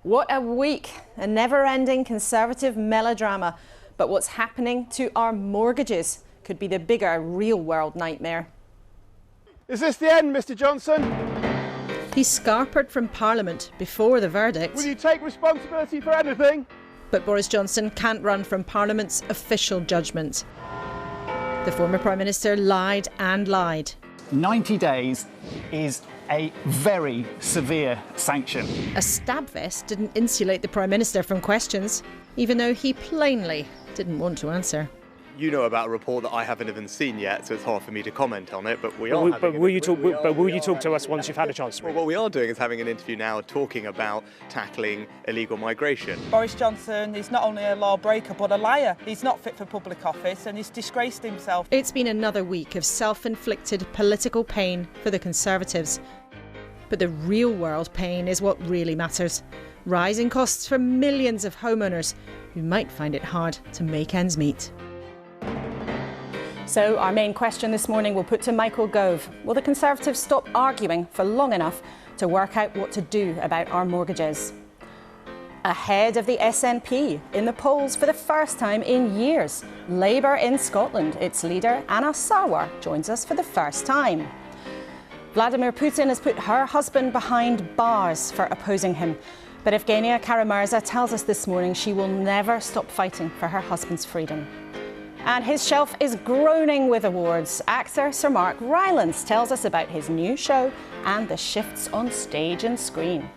What a week, a never-ending Conservative melodrama. But what's happening to our mortgages could be the bigger real-world nightmare. Is this the end, Mr. Johnson? He scarpered from Parliament before the verdict. Will you take responsibility for anything? But Boris Johnson can't run from Parliament's official judgment. The former Prime Minister lied and lied. 90 days is a very severe sanction. A stab vest didn't insulate the Prime Minister from questions, even though he plainly didn't want to answer. You know about a report that I haven't even seen yet, so it's hard for me to comment on it, but we are But will you talk to us once you've had a chance to read? Well, what we are doing is having an interview now talking about tackling illegal migration. Boris Johnson is not only a lawbreaker but a liar. He's not fit for public office and he's disgraced himself. It's been another week of self-inflicted political pain for the Conservatives. But the real world pain is what really matters. Rising costs for millions of homeowners who might find it hard to make ends meet. So our main question this morning we'll put to Michael Gove. Will the Conservatives stop arguing for long enough to work out what to do about our mortgages? Ahead of the SNP in the polls for the first time in years. Labour in Scotland, its leader Anas Sarwar joins us for the first time. Vladimir Putin has put her husband behind bars for opposing him. But Evgenia Kara-Murza tells us this morning she will never stop fighting for her husband's freedom. And his shelf is groaning with awards. Actor Sir Rylance tells us about his new show and the shifts on stage and screen.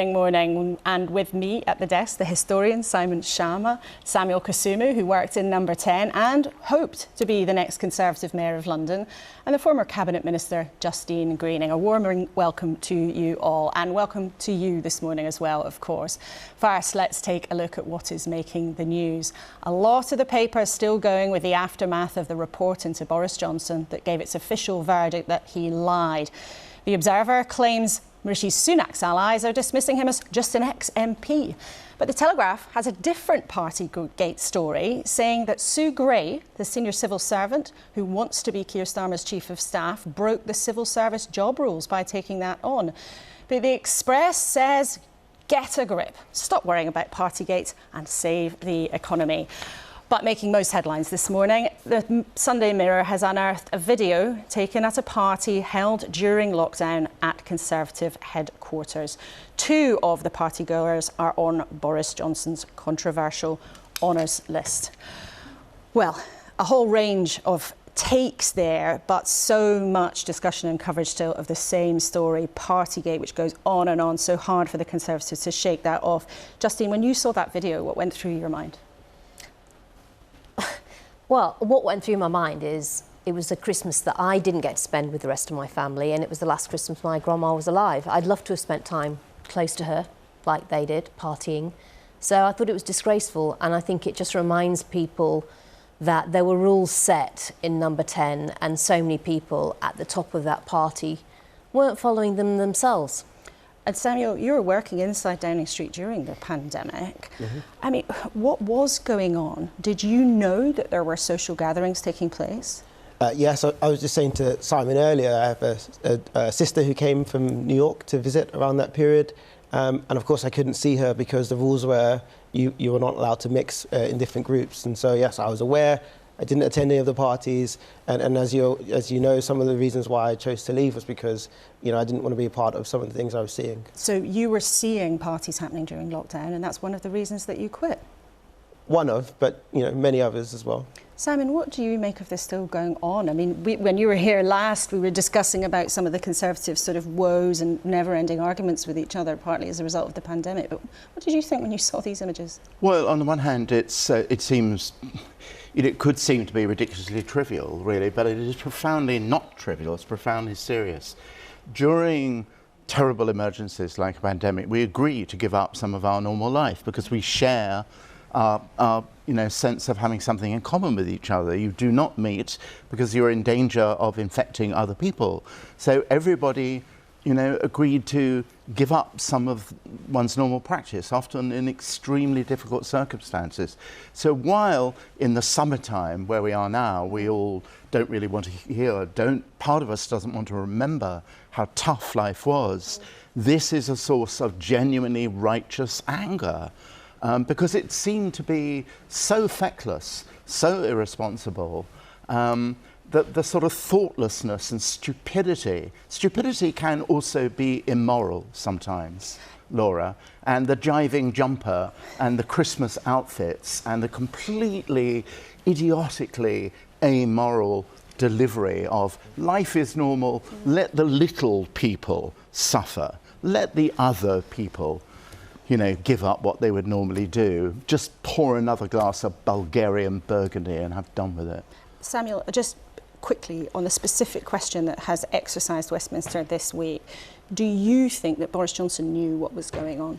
Morning. And with me at the desk, the historian Simon Schama, Samuel Kasumu, who worked in Number 10 and hoped to be the next Conservative Mayor of London, and the former Cabinet Minister Justine Greening. A warm welcome to you all, and welcome to you this morning as well, of course. First, let's take a look at what is making the news. A lot of the paper is still going with the aftermath of the report into Boris Johnson that gave its official verdict that he lied. The Observer claims Rishi Sunak's allies are dismissing him as just an ex-MP. But the Telegraph has a different Partygate story, saying that Sue Gray, the senior civil servant who wants to be Keir Starmer's chief of staff, broke the civil service job rules by taking that on. But the Express says, get a grip, stop worrying about Partygate and save the economy. But making most headlines this morning, the Sunday Mirror has unearthed a video taken at a party held during lockdown at Conservative headquarters. Two of the partygoers are on Boris Johnson's controversial honours list. Well, a whole range of takes there, but so much discussion and coverage still of the same story, Partygate, which goes on and on, so hard for the Conservatives to shake that off. Justine, when you saw that video, what went through your mind? Well, what went through my mind is it was a Christmas that I didn't get to spend with the rest of my family, and it was the last Christmas my grandma was alive. I'd love to have spent time close to her, like they did, partying. So I thought it was disgraceful, and I think it just reminds people that there were rules set in Number 10, and so many people at the top of that party weren't following them themselves. And Samuel, you were working inside Downing Street during the pandemic. I mean, what was going on? Did you know that there were social gatherings taking place? Yes, I was just saying to Simon earlier, I have a sister who came from New York to visit around that period. And of course, I couldn't see her because the rules were you were not allowed to mix in different groups. And so, yes, I was aware. I didn't attend any of the parties, and as you know, some of the reasons why I chose to leave was because, you know, I didn't want to be a part of some of the things I was seeing. So you were seeing parties happening during lockdown, and that's one of the reasons that you quit? One of, but, you know, many others as well. Simon, what do you make of this still going on? I mean, when you were here last, we were discussing about some of the Conservatives' sort of woes and never-ending arguments with each other, partly as a result of the pandemic. But what did you think when you saw these images? Well, on the one hand, it seems... It could seem to be ridiculously trivial, really, but it is profoundly not trivial. It's profoundly serious. During terrible emergencies like a pandemic, we agree to give up some of our normal life because we share our sense of having something in common with each other. You do not meet because you're in danger of infecting other people. So everybody you know, agreed to give up some of one's normal practice, often in extremely difficult circumstances. So while in the summertime, where we are now, we all don't really want to hear, part of us doesn't want to remember how tough life was, this is a source of genuinely righteous anger, because it seemed to be so feckless, so irresponsible, the sort of thoughtlessness and stupidity. Stupidity can also be immoral sometimes, Laura, and the jiving jumper and the Christmas outfits and the completely idiotically amoral delivery of life is normal, let the little people suffer, let the other people, you know, give up what they would normally do, just pour another glass of Bulgarian Burgundy and have done with it. Samuel, just quickly on the specific question that has exercised Westminster this week, do you think that Boris Johnson knew what was going on?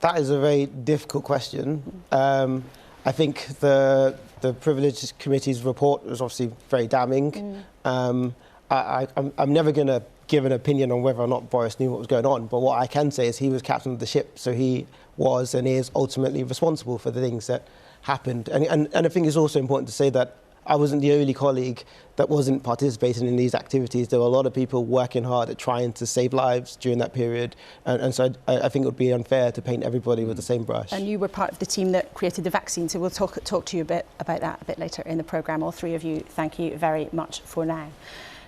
That is a very difficult question. I think the Privilege Committee's report was obviously very damning. I'm never going to give an opinion on whether or not Boris knew what was going on, but what I can say is he was captain of the ship, so he was and is ultimately responsible for the things that happened. And I think it's also important to say that I wasn't the only colleague that wasn't participating in these activities. There were a lot of people working hard at trying to save lives during that period. And so I think it would be unfair to paint everybody with the same brush. And you were part of the team that created the vaccine, so we'll talk to you a bit about that a bit later in the programme. All three of you, thank you very much for now.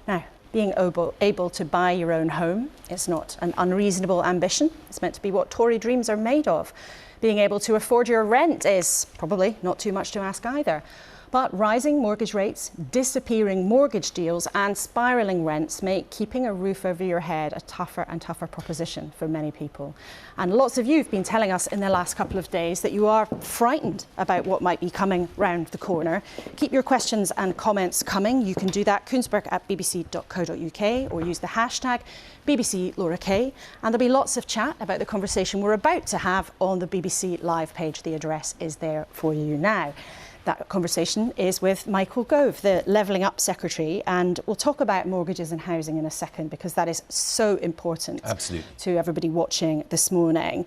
Now, being able to buy your own home is not an unreasonable ambition. It's meant to be what Tory dreams are made of. Being able to afford your rent is probably not too much to ask either. But rising mortgage rates, disappearing mortgage deals and spiralling rents make keeping a roof over your head a tougher and tougher proposition for many people. And lots of you have been telling us in the last couple of days that you are frightened about what might be coming round the corner. Keep your questions and comments coming. You can do that, kuenssberg@bbc.co.uk, or use the hashtag #BBCLauraK. And there'll be lots of chat about the conversation we're about to have on the BBC Live page. The address is there for you now. That conversation is with Michael Gove, the Levelling Up Secretary, and we'll talk about mortgages and housing in a second because that is so important to everybody watching this morning.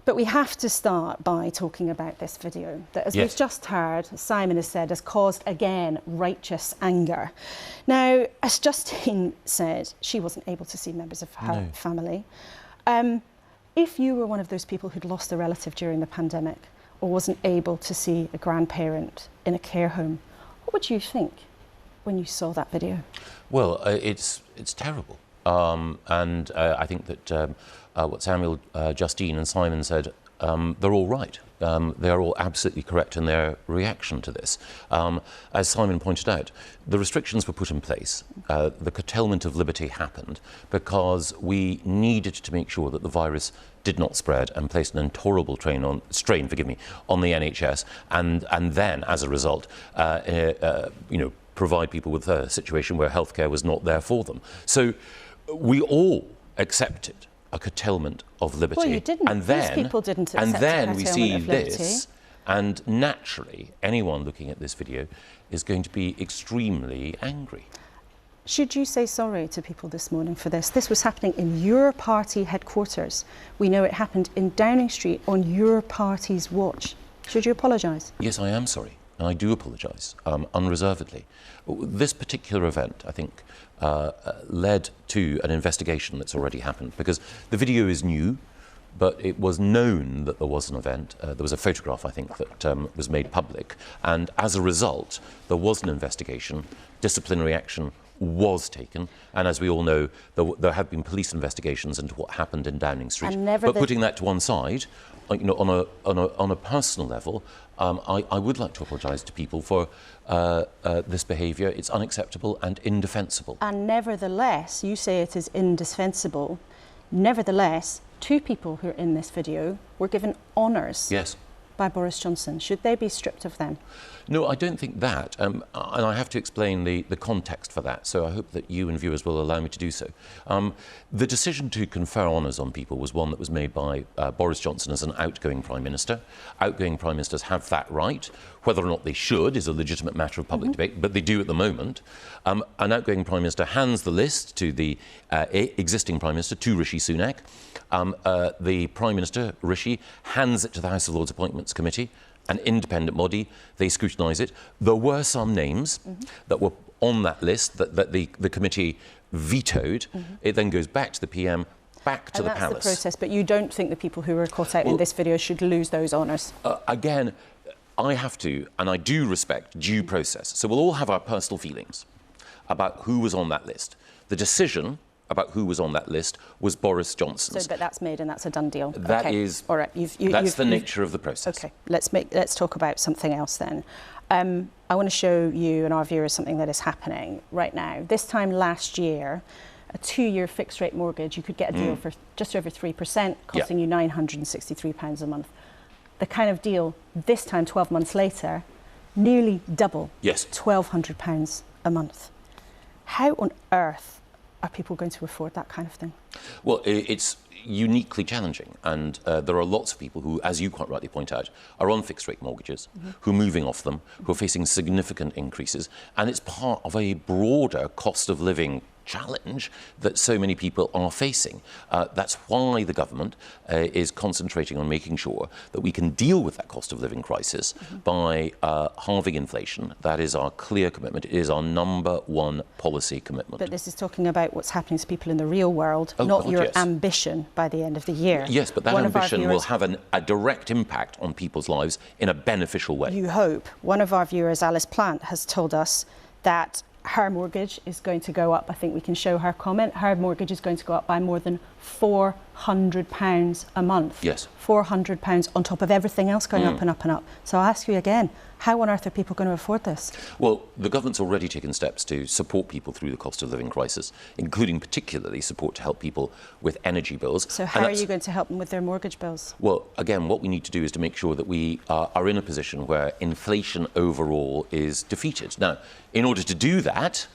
But we have to start by talking about this video that, as we've just heard, Simon has said, has caused, again, righteous anger. Now, as Justine said, she wasn't able to see members of her family. If you were one of those people who'd lost a relative during the pandemic, or wasn't able to see a grandparent in a care home, what would you think when you saw that video? Well, it's terrible. And I think that what Samuel, Justine and Simon said, they're all right. They're all absolutely correct in their reaction to this. As Simon pointed out, the restrictions were put in place. The curtailment of liberty happened because we needed to make sure that the virus did not spread and placed an intolerable strain on the NHS, and then, as a result, provide people with a situation where healthcare was not there for them. So we all accepted a curtailment of liberty. Well, you didn't. And then, these people didn't accept and then we see of liberty. this, and naturally, anyone looking at this video is going to be extremely angry. Should you say sorry to people this morning for this? This was happening in your party headquarters. We know it happened in Downing Street on your party's watch. Should you apologise? Yes, I am sorry. I do apologise, unreservedly. This particular event, I think, led to an investigation that's already happened, because the video is new, but it was known that there was an event. There was a photograph, I think, that was made public, and as a result, there was an investigation. Disciplinary action was taken, and as we all know, there have been police investigations into what happened in Downing Street. But putting that to one side, on a personal level, I would like to apologise to people for this behaviour. It's unacceptable and indefensible. And nevertheless, you say it is indefensible. Nevertheless, two people who are in this video were given honours. Yes. by Boris Johnson? Should they be stripped of them? No, I don't think that. And I have to explain the context for that, so I hope that you and viewers will allow me to do so. The decision to confer honours on people was one that was made by Boris Johnson as an outgoing Prime Minister. Outgoing Prime Ministers have that right. Whether or not they should is a legitimate matter of public debate, but they do at the moment. An outgoing Prime Minister hands the list to the existing Prime Minister, to Rishi Sunak. The Prime Minister, Rishi, hands it to the House of Lords Appointments Committee, an independent body. They scrutinise it. There were some names that were on that list that the committee vetoed. It then goes back to the PM, back to the palace. That's the process, but you don't think the people who were caught out in this video should lose those honours? Again, I have to, and I do respect due process. So we'll all have our personal feelings about who was on that list. The decision about who was on that list was Boris Johnson's. So, but that's made and that's a done deal. That is. All right. That's the nature of the process. Okay. Let's talk about something else then. I want to show you and our viewers something that is happening right now. This time last year, a 2-year fixed rate mortgage, you could get a deal for just over 3%, costing you £963 a month. The kind of deal this time, 12 months later, nearly double. Yes. £1,200 a month. How on earth are people going to afford that kind of thing? Well, it's uniquely challenging, and there are lots of people who, as you quite rightly point out, are on fixed-rate mortgages, who are moving off them, who are facing significant increases, and it's part of a broader cost of living challenge that so many people are facing. That's why the government is concentrating on making sure that we can deal with that cost of living crisis by halving inflation. That is our clear commitment. It is our #1 policy commitment. But this is talking about what's happening to people in the real world, not your ambition by the end of the year. Yes, but that ambition will have a direct impact on people's lives in a beneficial way. You hope. One of our viewers, Alice Plant, has told us that her mortgage is going to go up. I think we can show her comment. Her mortgage is going to go up by more than £400 a month. Yes. £400 on top of everything else going up and up and up. So I'll ask you again, how on earth are people going to afford this? Well, the government's already taken steps to support people through the cost of living crisis, including particularly support to help people with energy bills. So how are you going to help them with their mortgage bills? Well, again, what we need to do is to make sure that we are in a position where inflation overall is defeated. Now, in order to do that,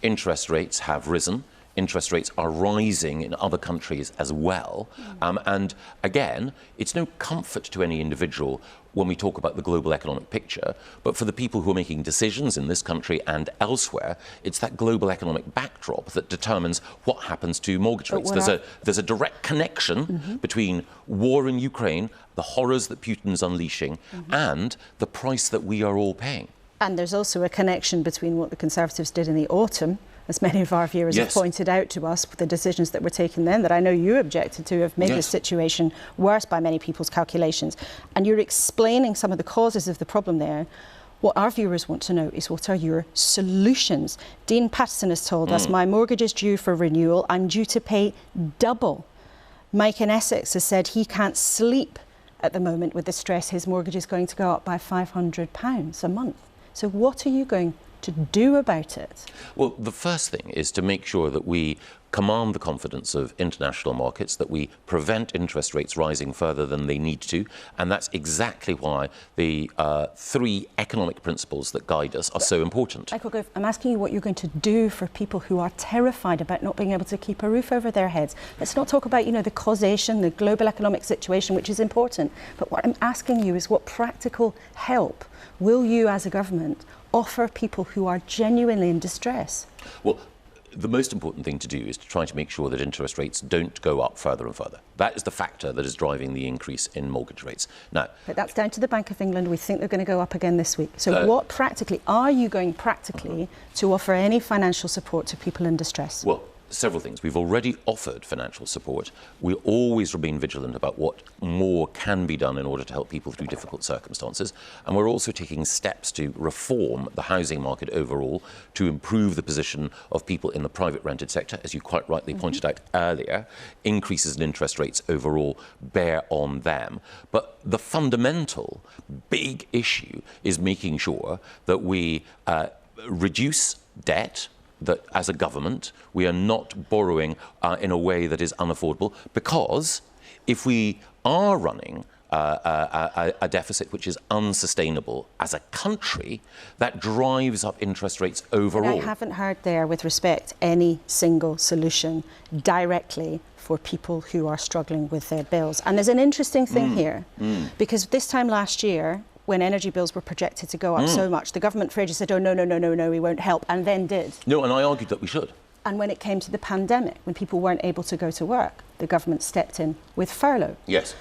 interest rates have risen. Interest rates are rising in other countries as well. And again, it's no comfort to any individual when we talk about the global economic picture, but for the people who are making decisions in this country and elsewhere, it's that global economic backdrop that determines what happens to mortgage rates. There's a direct connection between war in Ukraine, the horrors that Putin's unleashing, and the price that we are all paying. And there's also a connection between what the Conservatives did in the autumn, as many of our viewers have pointed out to us, the decisions that were taken then that I know you objected to have made the situation worse by many people's calculations. And you're explaining some of the causes of the problem there. What our viewers want to know is, what are your solutions? Dean Patterson has told us, my mortgage is due for renewal. I'm due to pay double. Mike in Essex has said he can't sleep at the moment with the stress. His mortgage is going to go up by £500 a month. So what are you going to do about it? Well, the first thing is to make sure that we command the confidence of international markets, that we prevent interest rates rising further than they need to, and that's exactly why the 3 economic principles that guide us are so important. Michael Gove, I'm asking you what you're going to do for people who are terrified about not being able to keep a roof over their heads. Let's not talk about, the causation, the global economic situation, which is important, but what I'm asking you is, what practical help will you as a government offer people who are genuinely in distress? Well, the most important thing to do is to try to make sure that interest rates don't go up further and further. That is the factor that is driving the increase in mortgage rates. Now, but that's down to the Bank of England. We think they're going to go up again this week. So what practically, are you going to offer any financial support to people in distress? Well, several things. We've already offered financial support. We always remain vigilant about what more can be done in order to help people through difficult circumstances. And we're also taking steps to reform the housing market overall to improve the position of people in the private rented sector. As you quite rightly pointed out earlier, increases in interest rates overall bear on them. But the fundamental big issue is making sure that we reduce debt, that as a government we are not borrowing in a way that is unaffordable, because if we are running a deficit which is unsustainable as a country that drives up interest rates overall. But I haven't heard there, with respect, any single solution directly for people who are struggling with their bills. And there's an interesting thing here, because this time last year, when energy bills were projected to go up so much, the government for ages said, oh, no, we won't help, and then did. No, and I argued that we should. And when it came to the pandemic, when people weren't able to go to work, the government stepped in with furlough. Yes.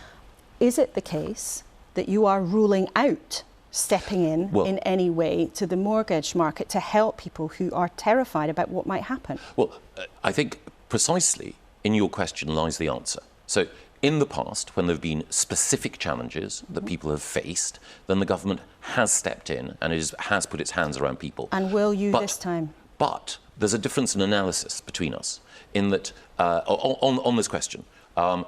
Is it the case that you are ruling out stepping in any way to the mortgage market to help people who are terrified about what might happen? Well, I think precisely in your question lies the answer. So in the past, when there have been specific challenges that people have faced, then the government has stepped in and has put its hands around people. And will you this time? But there's a difference in analysis between us in that, on this question, and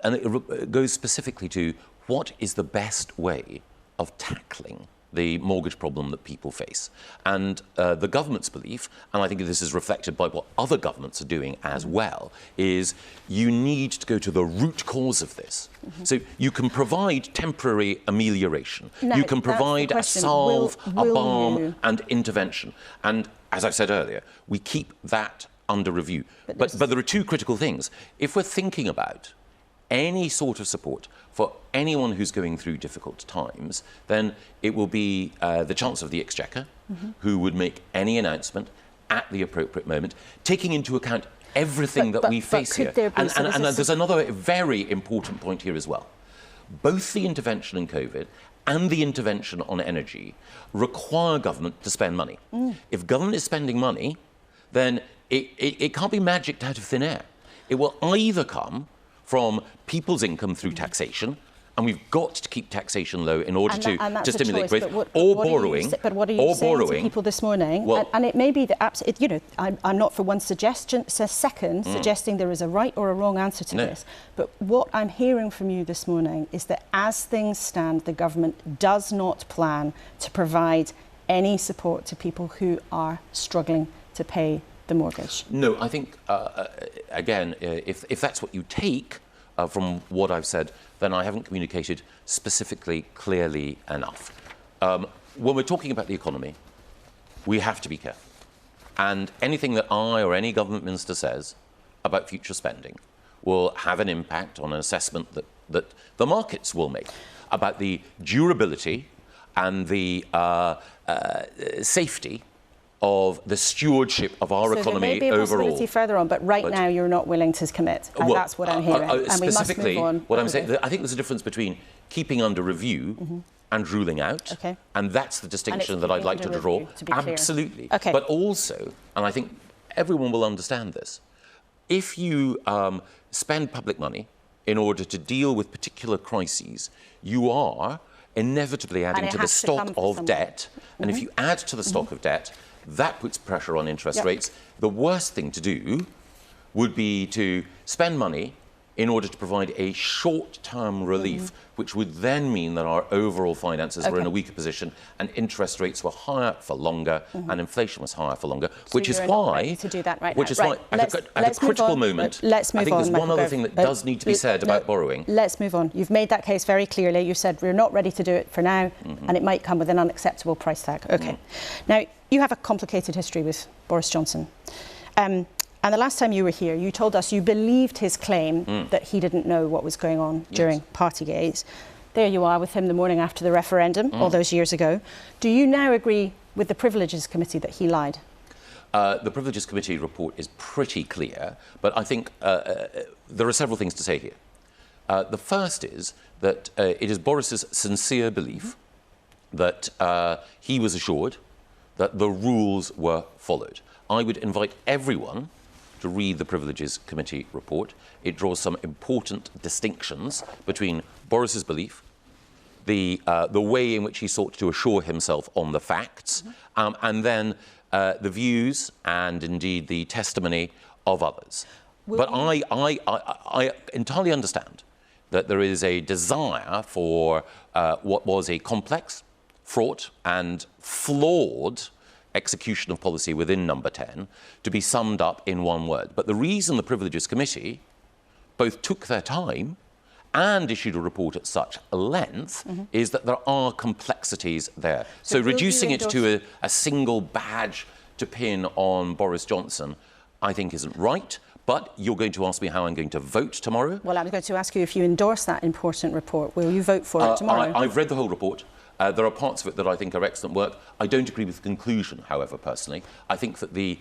it goes specifically to what is the best way of tackling the mortgage problem that people face. And the government's belief, and I think this is reflected by what other governments are doing as well, is you need to go to the root cause of this. So you can provide temporary amelioration. No, you can provide a salve, a balm and intervention. And as I said earlier, we keep that under review. But there are two critical things. If we're thinking about any sort of support for anyone who's going through difficult times, then it will be the Chancellor of the Exchequer who would make any announcement at the appropriate moment, taking into account everything that we face here. And there's another very important point here as well. Both the intervention in COVID and the intervention on energy require government to spend money. If government is spending money, then it can't be magicked out of thin air. It will either come from people's income through taxation, and we've got to keep taxation low in order to stimulate growth, or borrowing. But what are you saying to people this morning? Well, and it may be that, I'm not for one second suggesting there is a right or a wrong answer to this. But what I'm hearing from you this morning is that as things stand, the government does not plan to provide any support to people who are struggling to pay the mortgage. No, I think, again, if that's what you take from what I've said, then I haven't communicated specifically clearly enough. When we're talking about the economy, we have to be careful. And anything that I or any government minister says about future spending will have an impact on an assessment that the markets will make about the durability and the safety of the stewardship of our economy overall. So there may be a possibility further on, but now you're not willing to commit. That's what I'm hearing. Specifically, and we must move on. What I'm saying, I think there's a difference between keeping under review and ruling out. Okay. And that's the distinction that I'd like to draw. Absolutely. Okay. But also, and I think everyone will understand this, if you spend public money in order to deal with particular crises, you are inevitably adding to the stock of debt. And if you add to the stock of debt, that puts pressure on interest rates. The worst thing to do would be to spend money in order to provide a short-term relief, which would then mean that our overall finances were in a weaker position and interest rates were higher for longer and inflation was higher for longer, which is why... to do that right which is now. why, at a critical moment, I think there's one other thing that does need to be said about borrowing. Let's move on. You've made that case very clearly. You said we're not ready to do it for now, and it might come with an unacceptable price tag. OK. Now, you have a complicated history with Boris Johnson. And the last time you were here, you told us you believed his claim that he didn't know what was going on during Partygate. There you are with him the morning after the referendum, all those years ago. Do you now agree with the Privileges Committee that he lied? The Privileges Committee report is pretty clear, but I think there are several things to say here. The first is that it is Boris's sincere belief that he was assured that the rules were followed. I would invite everyone to read the Privileges Committee report. It draws some important distinctions between Boris's belief, the way in which he sought to assure himself on the facts, and then the views and indeed the testimony of others. But I entirely understand that there is a desire for what was a complex, fraught and flawed execution of policy within Number 10 to be summed up in one word. But the reason the Privileges Committee both took their time and issued a report at such length is that there are complexities there. So reducing it to a single badge to pin on Boris Johnson, I think isn't right. But you're going to ask me how I'm going to vote tomorrow? Well, I'm going to ask you if you endorse that important report. Will you vote for it tomorrow? I've read the whole report. There are parts of it that I think are excellent work. I don't agree with the conclusion, however, personally. I think that the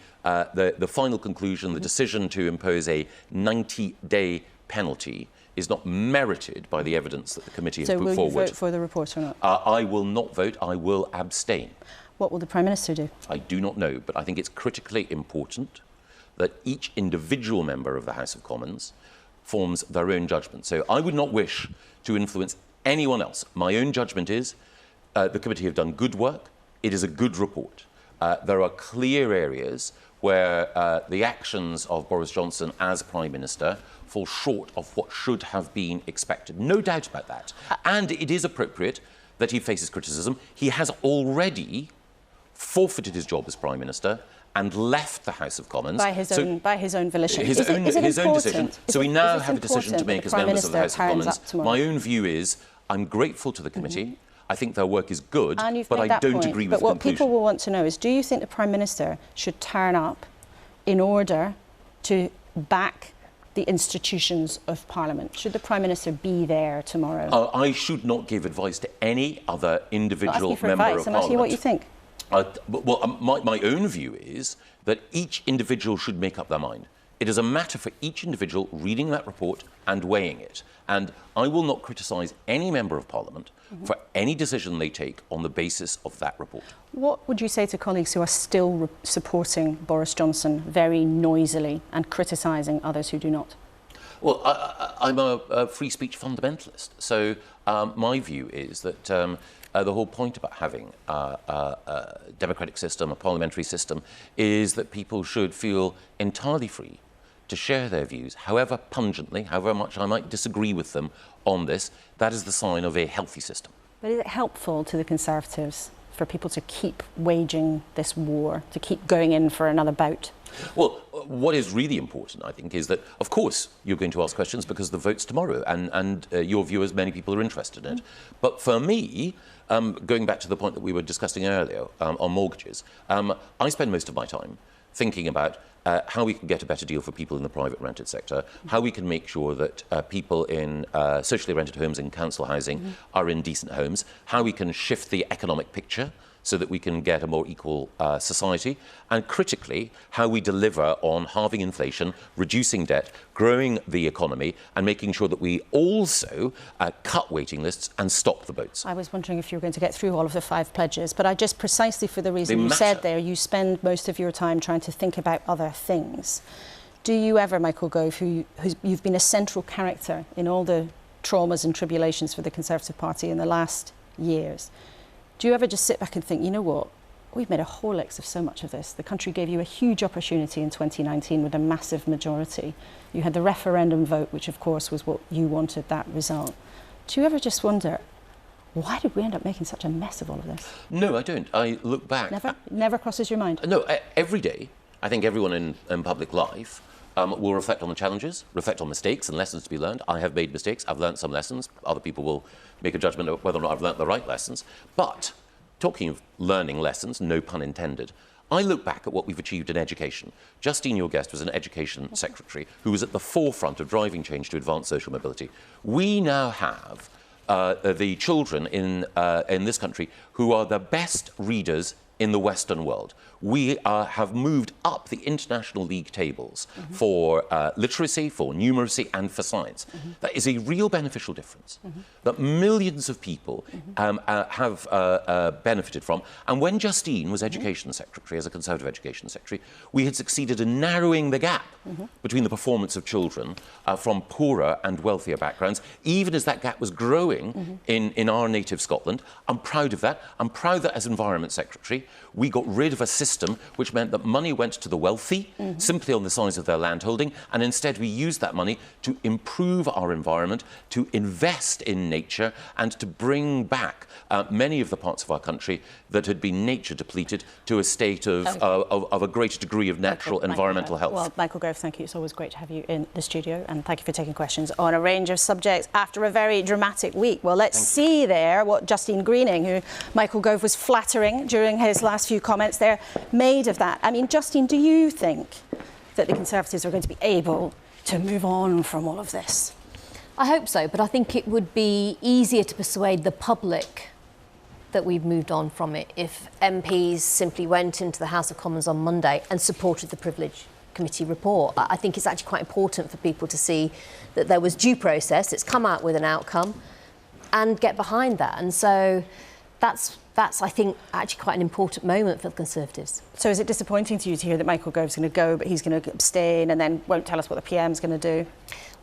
final conclusion, the decision to impose a 90-day penalty is not merited by the evidence that the committee has put forward. So will you vote for the report or not? I will not vote. I will abstain. What will the Prime Minister do? I do not know, but I think it's critically important that each individual member of the House of Commons forms their own judgment. So I would not wish to influence anyone else. My own judgment is the committee have done good work. It is a good report. There are clear areas where the actions of Boris Johnson as Prime Minister fall short of what should have been expected. No doubt about that. And it is appropriate that he faces criticism. He has already forfeited his job as Prime Minister and left the House of Commons. By his own volition. His own decision. So we now have a decision to make as members of the House of Commons. My own view is I'm grateful to the committee. I think their work is good, but I don't agree with the conclusion. But what people will want to know is, do you think the Prime Minister should turn up in order to back the institutions of Parliament? Should the Prime Minister be there tomorrow? I should not give advice to any other individual member of Parliament. I'm asking you what you think. My own view is that each individual should make up their mind. It is a matter for each individual reading that report and weighing it. And I will not criticise any member of Parliament for any decision they take on the basis of that report. What would you say to colleagues who are still supporting Boris Johnson very noisily and criticising others who do not? Well, I'm a free speech fundamentalist. So my view is that the whole point about having a democratic system, a parliamentary system, is that people should feel entirely free to share their views, however pungently, however much I might disagree with them on this. That is the sign of a healthy system. But is it helpful to the Conservatives for people to keep waging this war, to keep going in for another bout? Well, what is really important, I think, is that, of course, you're going to ask questions because the vote's tomorrow and your viewers, many people are interested in it. But for me, going back to the point that we were discussing earlier on mortgages, I spend most of my time thinking about how we can get a better deal for people in the private rented sector, how we can make sure that people in socially rented homes and council housing are in decent homes, how we can shift the economic picture so that we can get a more equal society, and critically, how we deliver on halving inflation, reducing debt, growing the economy, and making sure that we also cut waiting lists and stop the boats. I was wondering if you were going to get through all of the 5 pledges, but I just precisely for the reason you said there, you spend most of your time trying to think about other things. Do you ever, Michael Gove, you've been a central character in all the traumas and tribulations for the Conservative Party in the last years, do you ever just sit back and think, you know what, we've made a Horlicks of so much of this. The country gave you a huge opportunity in 2019 with a massive majority. You had the referendum vote, which of course was what you wanted, that result. Do you ever just wonder, why did we end up making such a mess of all of this? No, I don't. I look back. Never crosses your mind? No, every day, I think everyone in public life will reflect on the challenges, reflect on mistakes and lessons to be learned. I have made mistakes. I've learned some lessons. Other people will make a judgment of whether or not I've learnt the right lessons. But talking of learning lessons, no pun intended, I look back at what we've achieved in education. Justine, your guest, was an education secretary who was at the forefront of driving change to advance social mobility. We now have the children in this country who are the best readers in the Western world. We have moved up the international league tables for literacy, for numeracy and for science. That is a real beneficial difference that millions of people have benefited from. And when Justine was Education Secretary, as a Conservative Education Secretary, we had succeeded in narrowing the gap between the performance of children from poorer and wealthier backgrounds, even as that gap was growing in our native Scotland. I'm proud of that. I'm proud that as Environment Secretary, we got rid of a system system which meant that money went to the wealthy, simply on the size of their landholding, and instead we used that money to improve our environment, to invest in nature, and to bring back many of the parts of our country that had been nature depleted to a state of a greater degree of natural environmental health. Well, Michael Gove, thank you. It's always great to have you in the studio, and thank you for taking questions on a range of subjects after a very dramatic week. Well, let's see there what Justine Greening, who Michael Gove was flattering during his last few comments there, made of that. I mean, Justine, do you think that the Conservatives are going to be able to move on from all of this? I hope so, but I think it would be easier to persuade the public that we've moved on from it if MPs simply went into the House of Commons on Monday and supported the Privilege Committee report. I think it's actually quite important for people to see that there was due process, it's come out with an outcome, and get behind that. And so that's I think, actually quite an important moment for the Conservatives. So is it disappointing to you to hear that Michael Gove's going to go, but he's going to abstain and then won't tell us what the PM's going to do?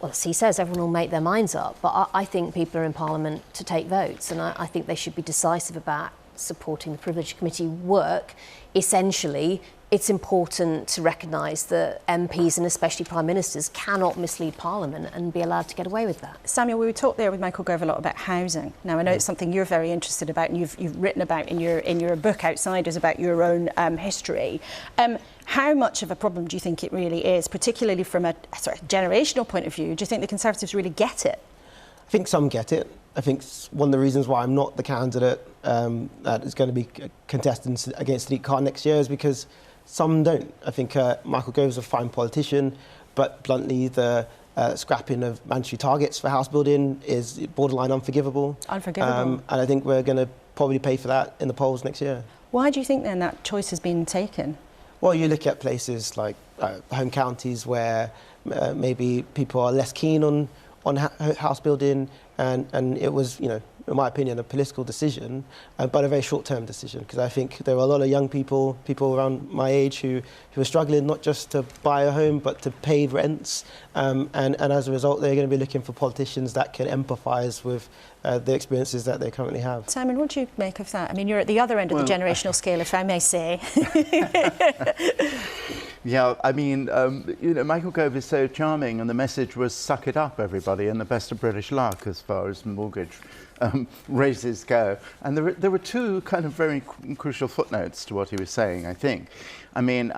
Well, as he says, everyone will make their minds up, but I think people are in Parliament to take votes, and I think they should be decisive about supporting the Privilege Committee work. Essentially, it's important to recognise that MPs and especially Prime Ministers cannot mislead Parliament and be allowed to get away with that. Samuel, we talked there with Michael Gove a lot about housing. Now, I know it's something you're very interested about, and you've written about in your book Outsiders about your own history. How much of a problem do you think it really is, particularly from a sort of generational point of view? Do you think the Conservatives really get it? I think some get it. I think one of the reasons why I'm not the candidate that is going to be contesting against Sadiq Khan next year is because some don't. I think Michael Gove is a fine politician, but bluntly, the scrapping of mandatory targets for house building is borderline unforgivable. Unforgivable. And I think we're going to probably pay for that in the polls next year. Why do you think then that choice has been taken? Well, you look at places like home counties where maybe people are less keen on house building, and it was, you know, in my opinion, a political decision, but a very short-term decision, because I think there are a lot of young people around my age who are struggling not just to buy a home, but to pay rents, and as a result, they're going to be looking for politicians that can empathise with the experiences that they currently have. Simon, what do you make of that? I mean, you're at the other end of the generational scale, if I may say. Yeah, I mean, you know, Michael Gove is so charming, and the message was suck it up, everybody, and the best of British luck as far as mortgage raises go. And there were two kind of very crucial footnotes to what he was saying, I think. I mean,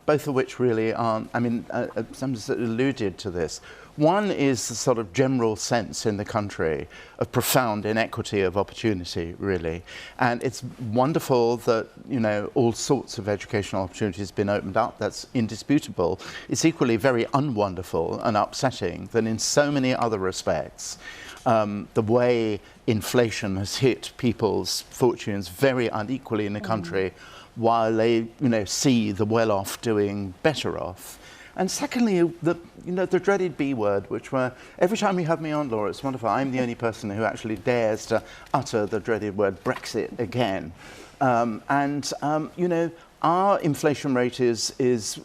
both of which really aren't, I mean, some alluded to this. One is the sort of general sense in the country of profound inequity of opportunity, really. And it's wonderful that, you know, all sorts of educational opportunities have been opened up. That's indisputable. It's equally very unwonderful and upsetting that in so many other respects, the way inflation has hit people's fortunes very unequally in the country, while they, you know, see the well-off doing better off. And secondly, the dreaded B word, which every time you have me on, Laura, it's wonderful. I'm the only person who actually dares to utter the dreaded word Brexit again. You know, our inflation rate is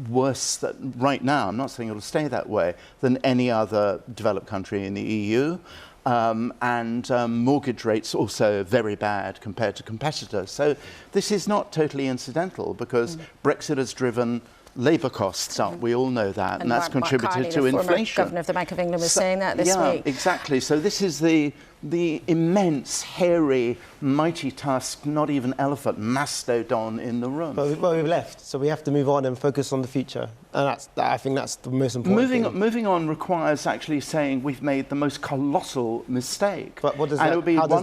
worse right now, I'm not saying it'll stay that way, than any other developed country in the EU. Mortgage rates also very bad compared to competitors. So this is not totally incidental, because Brexit has driven labour costs up. We all know that, and that's contributed to inflation. The Governor of the Bank of England was saying that this week. Yeah, exactly. So this is the immense, hairy, mighty tusk, not even elephant, mastodon in the room. But we've left, so we have to move on and focus on the future. And I think that's the most important thing. Moving on requires actually saying we've made the most colossal mistake. But how does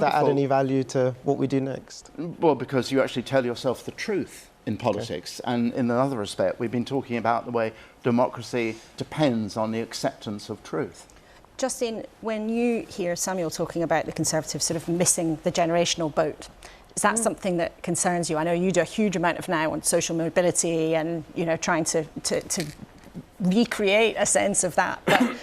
that add any value to what we do next? Well, because you actually tell yourself the truth in politics. Okay. And in another respect, we've been talking about the way democracy depends on the acceptance of truth. Justine, when you hear Samuel talking about the Conservatives sort of missing the generational boat, is that something that concerns you? I know you do a huge amount of now on social mobility and, you know, trying to recreate a sense of that. But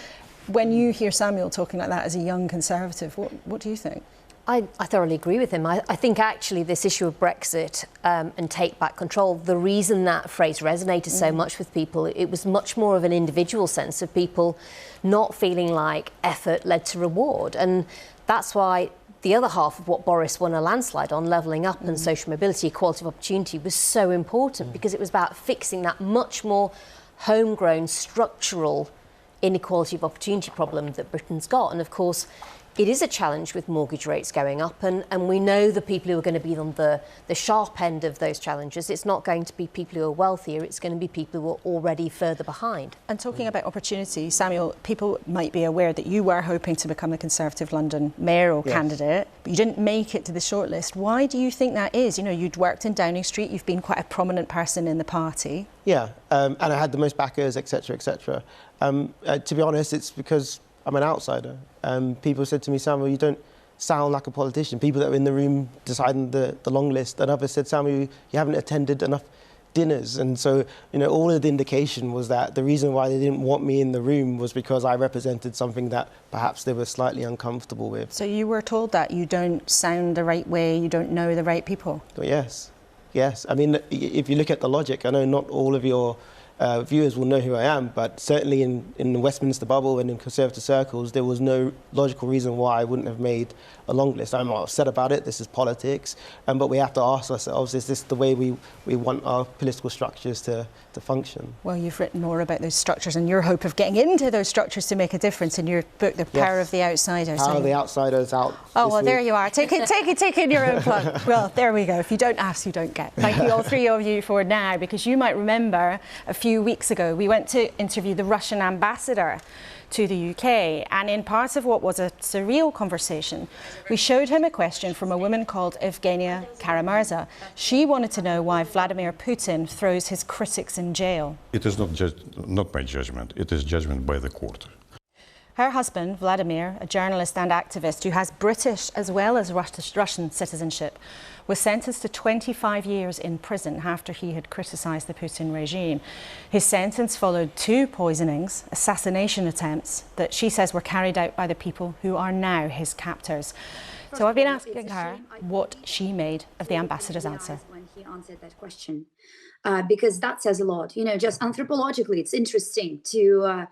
when you hear Samuel talking like that as a young Conservative, what do you think? I thoroughly agree with him. I think actually this issue of Brexit and take back control, the reason that phrase resonated so much with people, it was much more of an individual sense of people not feeling like effort led to reward. And that's why the other half of what Boris won a landslide on, levelling up and social mobility, equality of opportunity, was so important because it was about fixing that much more homegrown structural inequality of opportunity problem that Britain's got. And of course, it is a challenge with mortgage rates going up, and we know the people who are going to be on the sharp end of those challenges. It's not going to be people who are wealthier, it's going to be people who are already further behind. And talking about opportunity, Samuel, people might be aware that you were hoping to become a Conservative London mayoral candidate, but you didn't make it to the shortlist. Why do you think that is? You know, you'd worked in Downing Street, you've been quite a prominent person in the party. Yeah, and I had the most backers, etc., etc. To be honest, it's because I'm an outsider. People said to me, Samuel, you don't sound like a politician. People that were in the room deciding the long list, and others said, Samuel, you haven't attended enough dinners. And so, you know, all of the indication was that the reason why they didn't want me in the room was because I represented something that perhaps they were slightly uncomfortable with. So you were told that you don't sound the right way, you don't know the right people? Well, yes. Yes. I mean, if you look at the logic, I know not all of your viewers will know who I am, but certainly in the Westminster bubble and in Conservative circles, there was no logical reason why I wouldn't have made a long list. I'm not upset about it, this is politics, but we have to ask ourselves, is this the way we want our political structures to function? Well, you've written more about those structures and your hope of getting into those structures to make a difference in your book, The Power of the Outsiders. Power of the Outsiders out. Oh, well, there you are. Take in your own plug. Well, there we go. If you don't ask, you don't get. Thank you, all three of you, for now, because you might remember a few weeks ago, we went to interview the Russian ambassador to the UK, and in part of what was a surreal conversation, we showed him a question from a woman called Evgenia Kara-Murza. She wanted to know why Vladimir Putin throws his critics in jail. It is not my judgment, it is judgment by the court. Her husband, Vladimir, a journalist and activist who has British as well as Russian citizenship, was sentenced to 25 years in prison after he had criticised the Putin regime. His sentence followed 2 poisonings, assassination attempts that she says were carried out by the people who are now his captors. So I've been asking her what she made of the ambassador's answer. When he answered that question, because that says a lot. You know, just anthropologically, it's interesting to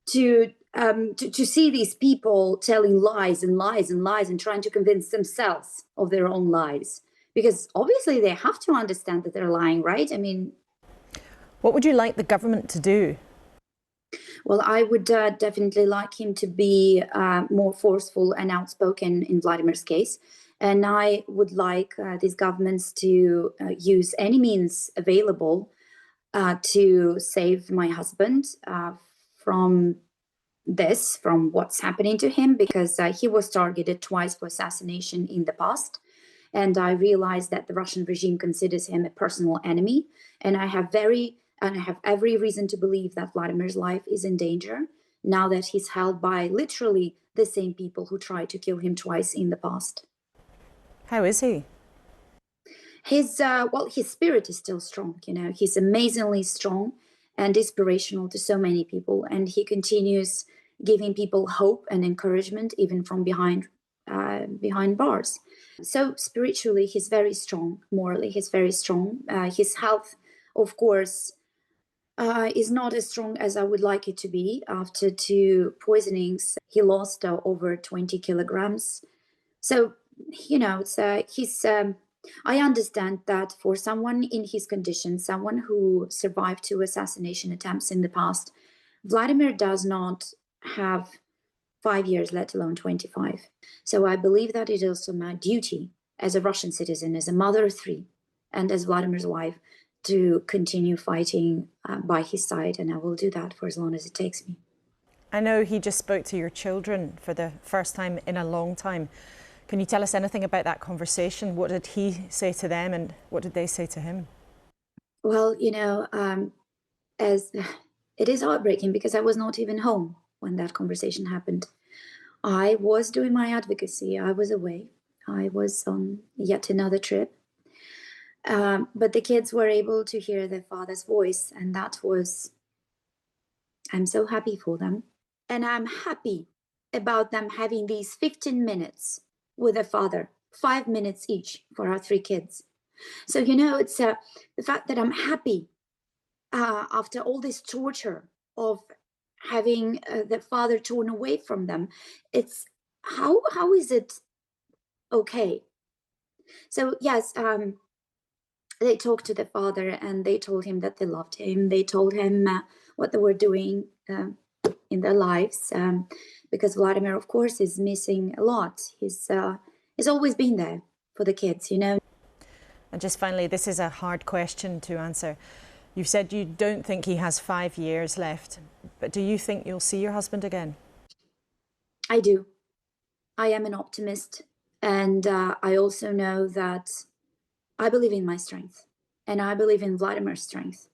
see these people telling lies and lies and lies and trying to convince themselves of their own lies. Because obviously they have to understand that they're lying, right? I mean... What would you like the government to do? Well, I would definitely like him to be more forceful and outspoken in Vladimir's case. And I would like these governments to use any means available to save my husband from what's happening to him, because he was targeted twice for assassination in the past. And I realized that the Russian regime considers him a personal enemy. And I have every reason to believe that Vladimir's life is in danger now that he's held by literally the same people who tried to kill him twice in the past. How is he? His spirit is still strong. You know, he's amazingly strong and inspirational to so many people. And he continues giving people hope and encouragement, even from behind bars. So spiritually, he's very strong. Morally, he's very strong. His health, of course, is not as strong as I would like it to be. After 2 poisonings, he lost over 20 kilograms. So, you know, I understand that for someone in his condition, someone who survived 2 assassination attempts in the past, Vladimir does not have 5 years, let alone 25. So I believe that it is also my duty as a Russian citizen, as a mother of 3, and as Vladimir's wife, to continue fighting by his side. And I will do that for as long as it takes me. I know he just spoke to your children for the first time in a long time. Can you tell us anything about that conversation? What did he say to them and what did they say to him? Well, you know, as it is heartbreaking because I was not even home when that conversation happened. I was doing my advocacy. I was away. I was on yet another trip. But the kids were able to hear their father's voice, and I'm so happy for them. And I'm happy about them having these 15 minutes with their father, 5 minutes each for our 3 kids. So, you know, it's the fact that I'm happy after all this torture of having the father torn away from them. It's how is it okay. So yes, they talked to the father and they told him that they loved him. They told him what they were doing in their lives, because Vladimir, of course, is missing a lot. He's always been there for the kids, you know. And just finally, this is a hard question to answer. You've said you don't think he has 5 years left, but do you think you'll see your husband again? I do. I am an optimist, and I also know that I believe in my strength, and I believe in Vladimir's strength,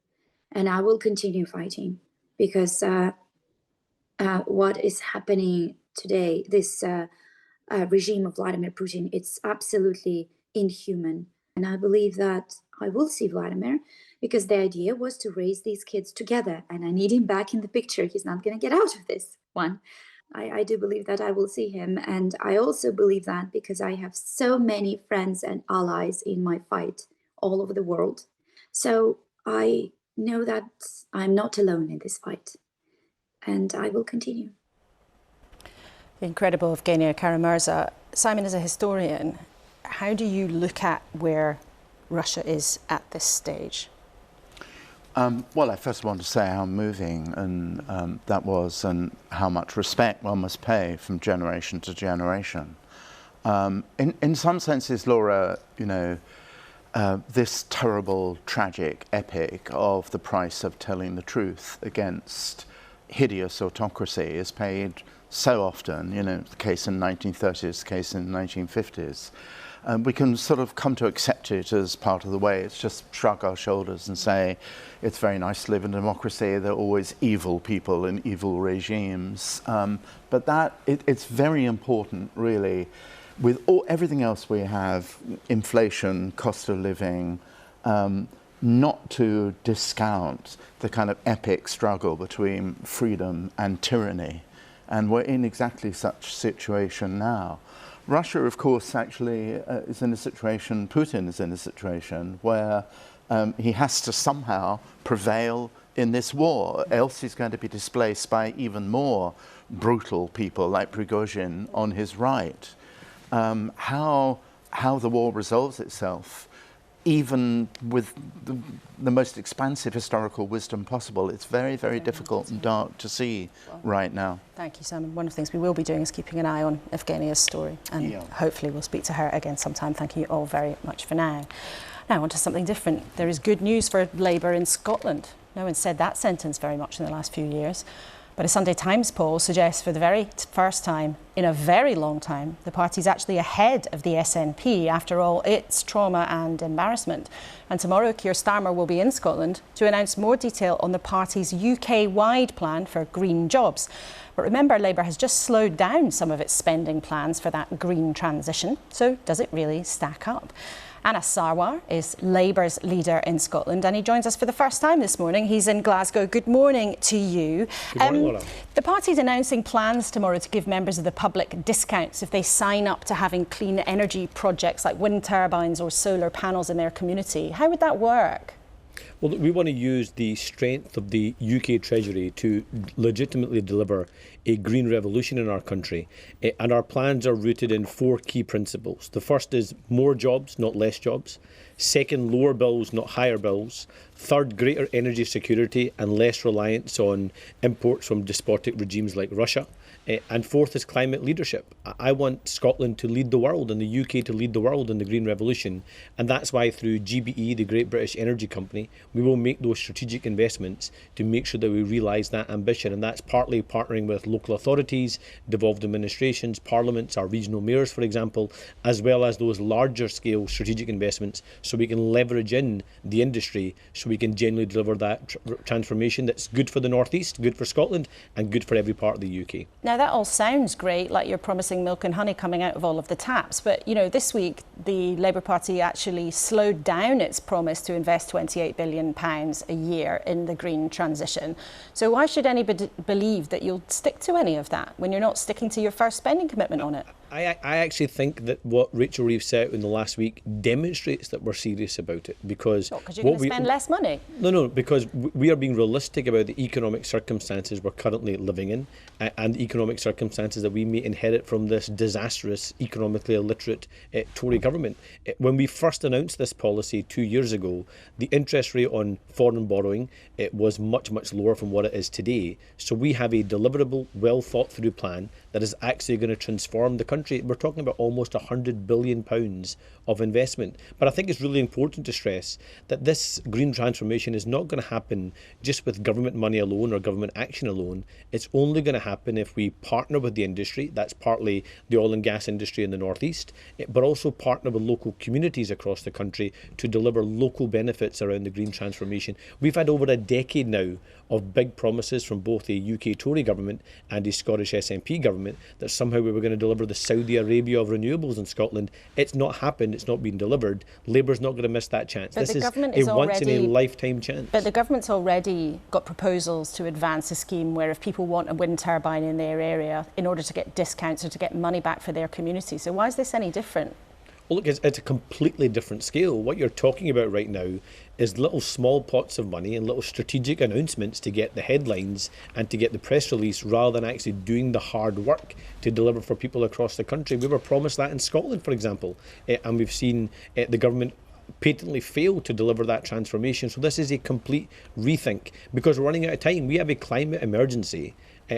and I will continue fighting, because what is happening today, this regime of Vladimir Putin, it's absolutely inhuman. And I believe that I will see Vladimir, because the idea was to raise these kids together, and I need him back in the picture. He's not going to get out of this one. I do believe that I will see him, and I also believe that because I have so many friends and allies in my fight all over the world. So I know that I'm not alone in this fight, and I will continue. The incredible Evgenia Kara-Murza. Simon, as a historian, how do you look at where Russia is at this stage? Well, I first want to say how moving and that was, and how much respect one must pay from generation to generation. In some senses, Laura, you know, this terrible, tragic epic of the price of telling the truth against hideous autocracy is paid so often. You know, the case in the 1930s, the case in the 1950s. We can sort of come to accept it as part of the way. It's just shrug our shoulders and say, it's very nice to live in a democracy. There are always evil people in evil regimes. But that, it's very important, really, with everything else we have, inflation, cost of living, not to discount the kind of epic struggle between freedom and tyranny. And we're in exactly such a situation now. Russia, of course, actually is in a situation, Putin is in a situation where he has to somehow prevail in this war, else he's going to be displaced by even more brutal people like Prigozhin on his right. How the war resolves itself, even with the most expansive historical wisdom possible, it's very, very difficult and dark to see right now. Thank you, Simon. One of the things we will be doing is keeping an eye on Evgenia's story, and hopefully we'll speak to her again sometime. Thank you all very much for now. Now on to something different. There is good news for Labour in Scotland. No one said that sentence very much in the last few years. But a Sunday Times poll suggests for the very first time in a very long time, the party's actually ahead of the SNP after all its trauma and embarrassment. And tomorrow, Keir Starmer will be in Scotland to announce more detail on the party's UK-wide plan for green jobs. But remember, Labour has just slowed down some of its spending plans for that green transition. So does it really stack up? Anas Sarwar is Labour's leader in Scotland, and he joins us for the first time this morning. He's in Glasgow. Good morning to you. Good morning, Laura. The party's announcing plans tomorrow to give members of the public discounts if they sign up to having clean energy projects like wind turbines or solar panels in their community. How would that work? Well, we want to use the strength of the UK Treasury to legitimately deliver a green revolution in our country. And our plans are rooted in 4 key principles. The first is more jobs, not less jobs. Second, lower bills, not higher bills. Third, greater energy security and less reliance on imports from despotic regimes like Russia. And fourth is climate leadership. I want Scotland to lead the world and the UK to lead the world in the green revolution. And that's why through GBE, the Great British Energy Company, we will make those strategic investments to make sure that we realise that ambition. And that's partly partnering with local authorities, devolved administrations, parliaments, our regional mayors, for example, as well as those larger scale strategic investments so we can leverage in the industry so we can genuinely deliver that transformation that's good for the North East, good for Scotland and good for every part of the UK. Now that all sounds great, like you're promising milk and honey coming out of all of the taps, but you know, this week the Labour Party actually slowed down its promise to invest £28 billion a year in the green transition. So why should anybody believe that you'll stick to any of that when you're not sticking to your first spending commitment on it? I actually think that what Rachel Reeves set out in the last week demonstrates that we're serious about it, because you're going to spend less money. money. No, because we are being realistic about the economic circumstances we're currently living in and the economic circumstances that we may inherit from this disastrous, economically illiterate Tory government. When we first announced this policy 2 years ago, the interest rate on foreign borrowing was much, much lower from what it is today. So we have a deliverable, well thought through plan that is actually going to transform the country. We're talking about almost £100 billion of investment. But I think it's really important to stress that this green transformation is not going to happen just with government money alone or government action alone. It's only going to happen if we partner with the industry. That's partly the oil and gas industry in the northeast, but also partner with local communities across the country to deliver local benefits around the green transformation. We've had over a decade now of big promises from both a UK Tory government and a Scottish SNP government that somehow we were going to deliver the Saudi Arabia of renewables in Scotland. It's not happened, it's not been delivered. Labour's not going to miss that chance. But this is a once-in-a-lifetime chance. But the government's already got proposals to advance a scheme where if people want a wind turbine in their area, in order to get discounts or to get money back for their community. So why is this any different? Well, look, it's a completely different scale. What you're talking about right now is little small pots of money and little strategic announcements to get the headlines and to get the press release rather than actually doing the hard work to deliver for people across the country. We were promised that in Scotland, for example, and we've seen the government patently fail to deliver that transformation. So this is a complete rethink because we're running out of time. We have a climate emergency.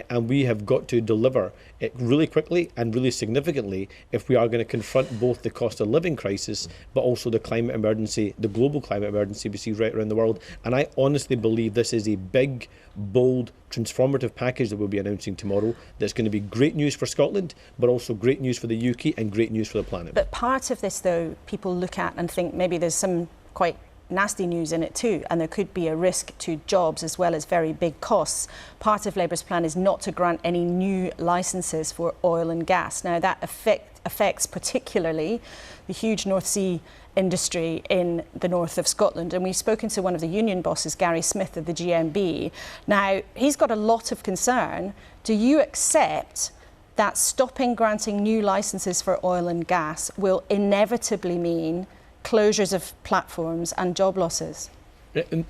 And we have got to deliver it really quickly and really significantly if we are going to confront both the cost of living crisis, but also the climate emergency, the global climate emergency we see right around the world. And I honestly believe this is a big, bold, transformative package that we'll be announcing tomorrow that's going to be great news for Scotland, but also great news for the UK and great news for the planet. But part of this, though, people look at and think maybe there's some quite nasty news in it too, and there could be a risk to jobs as well as very big costs. Part of Labour's plan is not to grant any new licences for oil and gas. Now that affects particularly the huge North Sea industry in the north of Scotland, and we've spoken to one of the union bosses, Gary Smith of the GMB. Now he's got a lot of concern. Do you accept that stopping granting new licences for oil and gas will inevitably mean closures of platforms and job losses?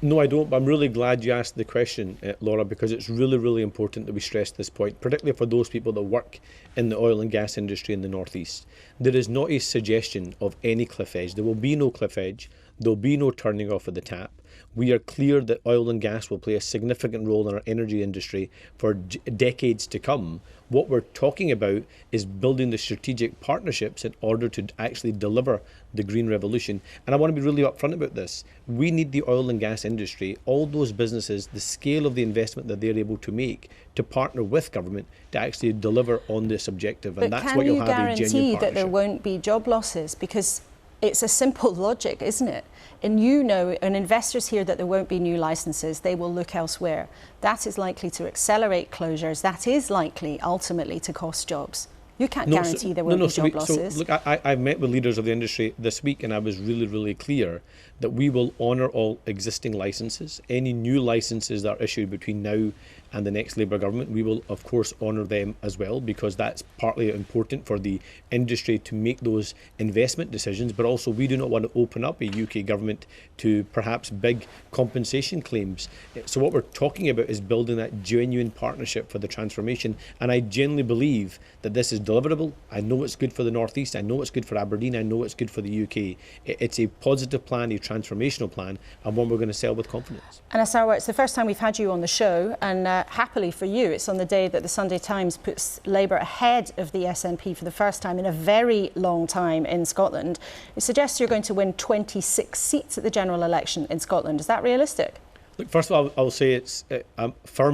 No, I don't, but I'm really glad you asked the question, Laura, because it's really, really important that we stress this point, particularly for those people that work in the oil and gas industry in the northeast. There is not a suggestion of any cliff edge. There will be no cliff edge. There will be no turning off of the tap. We are clear that oil and gas will play a significant role in our energy industry for decades to come. What we're talking about is building the strategic partnerships in order to actually deliver the green revolution. And I want to be really upfront about this. We need the oil and gas industry, all those businesses, the scale of the investment that they're able to make to partner with government to actually deliver on this objective. And that's what you'll have, a genuine partnership. But can you guarantee that there won't be job losses? Because it's a simple logic, isn't it? And you know, and investors hear that there won't be new licences, they will look elsewhere. That is likely to accelerate closures. That is likely, ultimately, to cost jobs. You can't guarantee there won't be job losses. So look, I've met with leaders of the industry this week, and I was really, really clear that we will honour all existing licences. Any new licences that are issued between now and the next Labour government, we will of course honour them as well, because that's partly important for the industry to make those investment decisions, but also we do not want to open up a UK government to perhaps big compensation claims. So what we're talking about is building that genuine partnership for the transformation, and I genuinely believe that this is deliverable. I know it's good for the North East, I know it's good for Aberdeen, I know it's good for the UK. It's a positive plan, a transformational plan, and one we're going to sell with confidence. Anas Sarwar, it's the first time we've had you on the show, and happily for you, it's on the day that the Sunday Times puts Labour ahead of the SNP for the first time in a very long time in Scotland. It suggests you're going to win 26 seats at the general election in Scotland. Is that realistic? Look, first of all, I'll say it's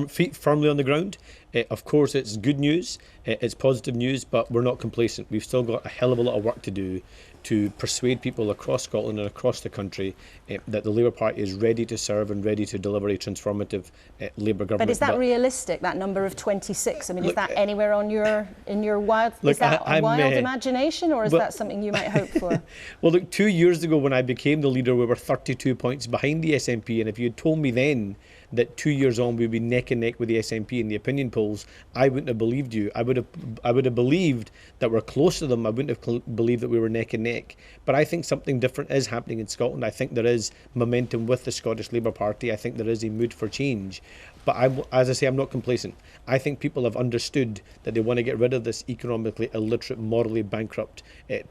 feet firmly on the ground. Of course, it's good news, it's positive news, but we're not complacent. We've still got a hell of a lot of work to do to persuade people across Scotland and across the country that the Labour Party is ready to serve and ready to deliver a transformative Labour government. But is that realistic, that number of 26? I mean, look, is that anywhere on in your wild, look, is that a wild imagination, or is that something you might hope for? Well, look, 2 years ago when I became the leader, we were 32 points behind the SNP, and if you had told me then that 2 years on we'd be neck and neck with the SNP in the opinion polls, I wouldn't have believed you. I would have believed that we're close to them. I wouldn't have believed that we were neck and neck. But I think something different is happening in Scotland. I think there is momentum with the Scottish Labour Party. I think there is a mood for change. But as I say, I'm not complacent. I think people have understood that they want to get rid of this economically illiterate, morally bankrupt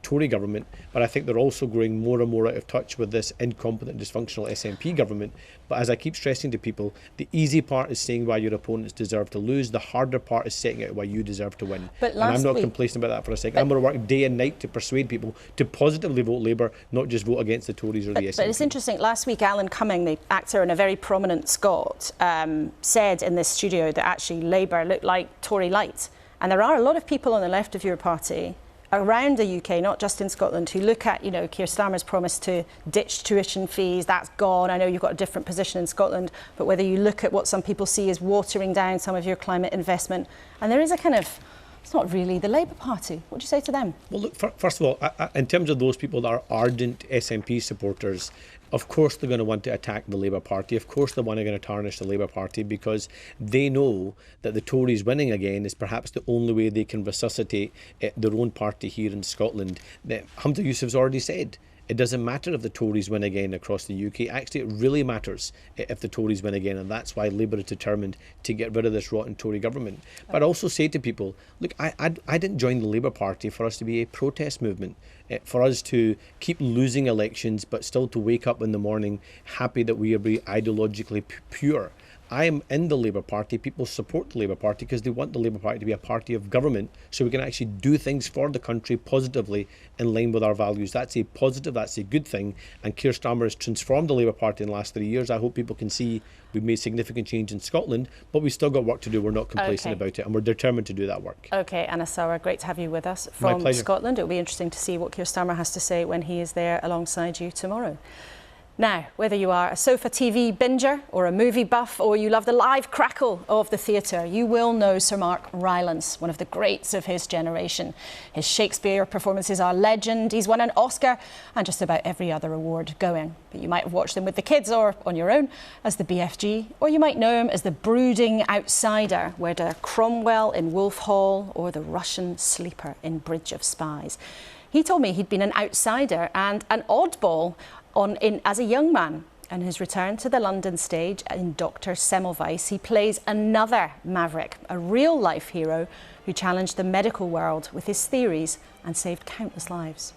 Tory government. But I think they're also growing more and more out of touch with this incompetent, dysfunctional SNP government. But as I keep stressing to people, the easy part is saying why your opponents deserve to lose. The harder part is setting out why you deserve to win. But and I'm not complacent about that for a second. I'm going to work day and night to persuade people to positively vote Labour, not just vote against the Tories or the SNP. But it's interesting. Last week, Alan Cumming, the actor and a very prominent Scot, said in this studio that actually Labour looked like Tory light. And there are a lot of people on the left of your party around the UK, not just in Scotland, who look at, Keir Starmer's promise to ditch tuition fees. That's gone. I know you've got a different position in Scotland, but whether you look at what some people see as watering down some of your climate investment, and there is a kind of, it's not really the Labour Party. What do you say to them? Well, look, first of all, in terms of those people that are ardent SNP supporters, of course they're going to want to attack the Labour Party. Of course they're going to tarnish the Labour Party because they know that the Tories winning again is perhaps the only way they can resuscitate their own party here in Scotland. Hamza Yousaf's already said it doesn't matter if the Tories win again across the UK. Actually, it really matters if the Tories win again, and that's why Labour is determined to get rid of this rotten Tory government. But I also say to people, look, I didn't join the Labour Party for us to be a protest movement, for us to keep losing elections, but still to wake up in the morning happy that we are ideologically pure. I am in the Labour Party. People support the Labour Party because they want the Labour Party to be a party of government so we can actually do things for the country positively in line with our values. That's a positive, that's a good thing. And Keir Starmer has transformed the Labour Party in the last 3 years. I hope people can see we've made significant change in Scotland, but we've still got work to do. We're not complacent about it, and we're determined to do that work. OK, Anas Sarwar, great to have you with us from Scotland. It'll be interesting to see what Keir Starmer has to say when he is there alongside you tomorrow. Now, whether you are a sofa TV binger or a movie buff or you love the live crackle of the theatre, you will know Sir Mark Rylance, one of the greats of his generation. His Shakespeare performances are legend. He's won an Oscar and just about every other award going. But you might have watched him with the kids or on your own as the BFG, or you might know him as the brooding outsider, whether Cromwell in Wolf Hall or the Russian sleeper in Bridge of Spies. He told me he'd been an outsider and an oddball as a young man. And his return to the London stage in Dr. Semmelweis, he plays another maverick, a real-life hero who challenged the medical world with his theories and saved countless lives.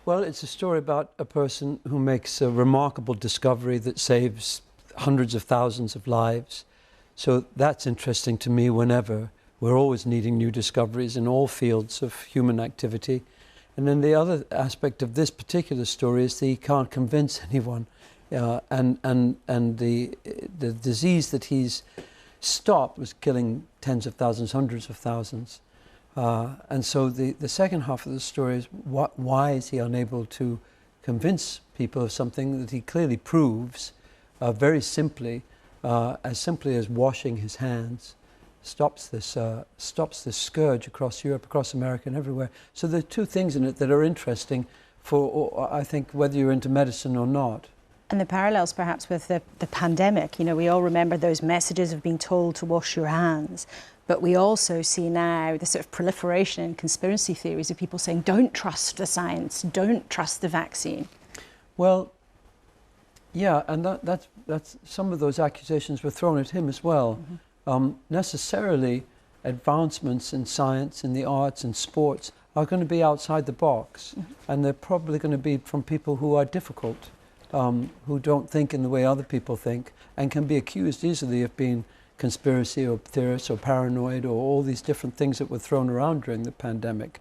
Well, it's a story about a person who makes a remarkable discovery that saves hundreds of thousands of lives. So that's interesting to me whenever. We're always needing new discoveries in all fields of human activity. And then the other aspect of this particular story is that he can't convince anyone. And the disease that he's stopped was killing tens of thousands, hundreds of thousands. And so the second half of the story is why is he unable to convince people of something that he clearly proves very simply as washing his hands. Stops this scourge across Europe, across America, and everywhere. So there are two things in it that are interesting for, I think, whether you're into medicine or not. And the parallels perhaps with the pandemic. We all remember those messages of being told to wash your hands. But we also see now the sort of proliferation in conspiracy theories of people saying, don't trust the science, don't trust the vaccine. Well, yeah, and that's some of those accusations were thrown at him as well. Mm-hmm. Necessarily, advancements in science, in the arts, and sports are going to be outside the box, and they're probably going to be from people who are difficult, who don't think in the way other people think, and can be accused easily of being conspiracy or theorists or paranoid or all these different things that were thrown around during the pandemic.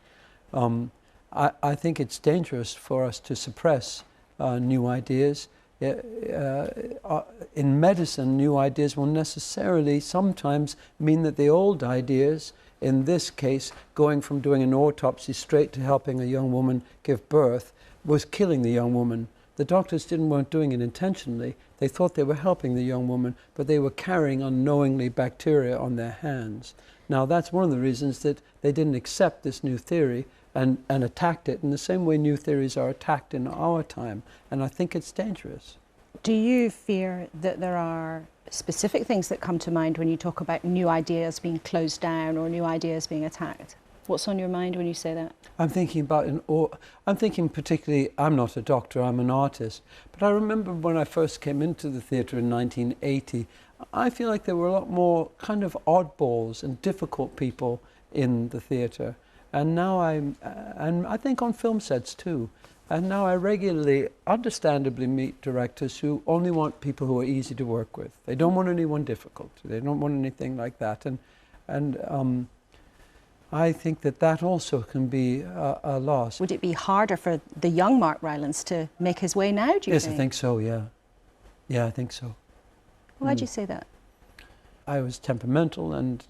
I think it's dangerous for us to suppress new ideas. In medicine, new ideas will necessarily sometimes mean that the old ideas, in this case, going from doing an autopsy straight to helping a young woman give birth, was killing the young woman. The doctors weren't doing it intentionally. They thought they were helping the young woman, but they were carrying unknowingly bacteria on their hands. Now, that's one of the reasons that they didn't accept this new theory and attacked it in the same way new theories are attacked in our time. And I think it's dangerous. Do you fear that there are specific things that come to mind when you talk about new ideas being closed down or new ideas being attacked? What's on your mind when you say that? I'm thinking about I'm thinking particularly, I'm not a doctor, I'm an artist, but I remember when I first came into the theatre in 1980, I feel like there were a lot more kind of oddballs and difficult people in the theatre. And now and I think on film sets too. And now I regularly, understandably, meet directors who only want people who are easy to work with. They don't want anyone difficult. They don't want anything like that. And I think that also can be a loss. Would it be harder for the young Mark Rylance to make his way now, do you think? Yes, I think so, yeah. Yeah, I think so. Why do you say that? I was temperamental and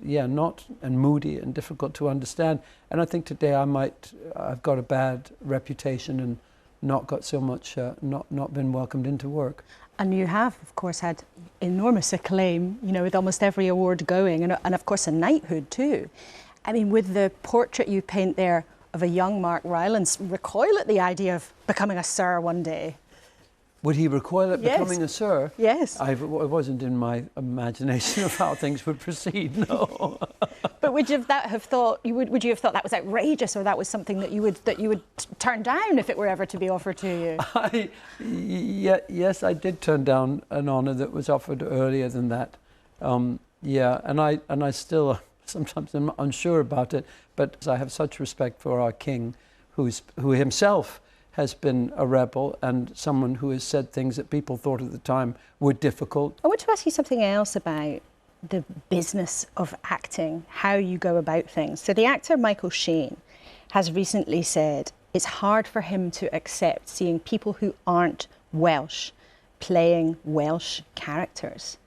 moody and difficult to understand. And I think today I've got a bad reputation and not got so much, not been welcomed into work. And you have, of course, had enormous acclaim, you know, with almost every award going, and of course a knighthood too. I mean, with the portrait you paint there of a young Mark Rylance, recoil at the idea of becoming a sir one day? Would he recoil at Yes. becoming a sir? Yes. It wasn't in my imagination of how things would proceed, no. But would you have thought that was outrageous, or that was something that you would turn down if it were ever to be offered to you? Yes, I did turn down an honour that was offered earlier than that. And I still sometimes am unsure about it, but I have such respect for our king, who himself has been a rebel and someone who has said things that people thought at the time were difficult. I want to ask you something else about the business of acting, how you go about things. So the actor Michael Sheen has recently said it's hard for him to accept seeing people who aren't Welsh playing Welsh characters.